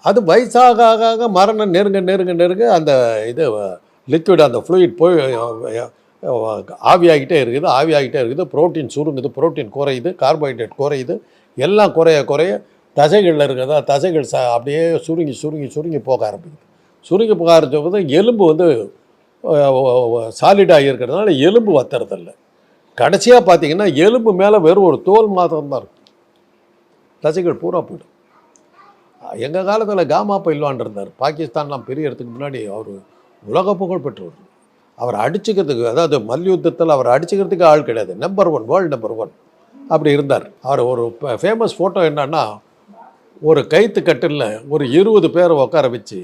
அது வயசாக ஆக ஆக மரணம் நெருங்க நெருங்க நெருங்க அந்த இது லிக்விட் அந்த ஃப்ளூயிட் போய் ஆவியாகிட்டே இருக்குது, ஆவியாகிட்டே இருக்குது. புரோட்டீன் சுருங்குது, புரோட்டீன் குறையுது, கார்போஹைட்ரேட் குறையுது. எல்லாம் குறைய குறைய தசைகளில் இருக்கிறதா தசைகள் அப்படியே சுருங்கி சுருங்கி சுருங்கி போக ஆரம்பிக்குது. சுருங்கி போக ஆரம்பிச்சபோது எலும்பு வந்து சாலிடாக இருக்கிறதுனால எலும்பு வத்துறதில்ல. கடைசியாக பார்த்தீங்கன்னா எலும்பு மேலே வெறும் ஒரு தோல் மாத்திரம் தான் இருக்கும், தசைகள் பூரா போய்டும். எங்கள் காலத்தில் காமா பயில்வான் இருந்தார், பாகிஸ்தான்லாம் பெரிய இடத்துக்கு முன்னாடி. அவர் உலக புகழ் பெற்றவர். அவர் அடிச்சுக்கிறதுக்கு, அதாவது மல்யுத்தத்தில் அவர் அடிச்சுக்கிறதுக்கு ஆள் கிடையாது, நம்பர் 1, வேர்ல்டு நம்பர் 1 அப்படி இருந்தார். அவர் ஒரு ஃபேமஸ் ஃபோட்டோ என்னன்னா, ஒரு கைத்து கட்டில் ஒரு 20 பேரை உட்கார வச்சு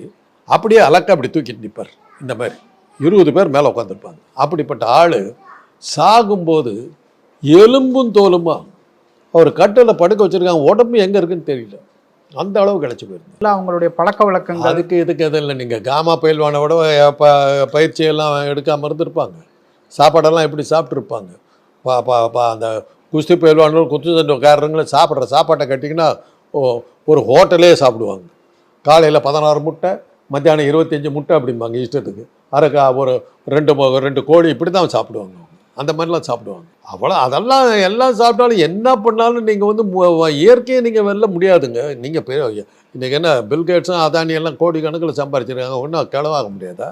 அப்படியே அலக்க அப்படி தூக்கிட்டு நிற்பார். இந்த மாதிரி 20 பேர் மேலே உட்காந்துருப்பாங்க. அப்படிப்பட்ட ஆள் சாகும்போது எலும்பும் தோலுமா அவர் கட்டில் படுக்க வச்சுருக்காங்க. உடம்பு எங்கே இருக்குன்னு தெரியல, அந்த அளவு கிடச்சி போயிருக்கு. இல்லை அவங்களுடைய பழக்க வழக்கங்கள் அதுக்கு இதுக்கு எதுவும் இல்லை. நீங்கள் காமா பயில்வானை விட பயிற்சியெல்லாம் எடுக்காமல் இருந்திருப்பாங்க. சாப்பாடெல்லாம் எப்படி சாப்பிட்ருப்பாங்க. அந்த குஸ்தி பயில்வான்கள் குத்துச்சண்டைக்காரங்களும் சாப்பிட்ற சாப்பாட்டை கட்டிங்கன்னா ஒரு ஹோட்டலே சாப்பிடுவாங்க. காலையில் 16 முட்டை, மத்தியானம் 25 முட்டை அப்படிம்பாங்க இஷ்டத்துக்கு. அரைக்கா ஒரு 2 கோழி இப்படி தான் சாப்பிடுவாங்க. அந்த மாதிரிலாம் சாப்பிடுவாங்க. அவ்வளோ அதெல்லாம் எல்லாம் சாப்பிட்டாலும் என்ன பண்ணாலும் நீங்கள் வந்து இயற்கையை நீங்கள் வெல்ல முடியாதுங்க. நீங்கள் இன்றைக்கி என்ன பில்கேட்ஸும் அதானி எல்லாம் கோடி கணக்கில் சம்பாதிச்சிருக்காங்க, ஒன்றும் கிளவாக முடியாதா?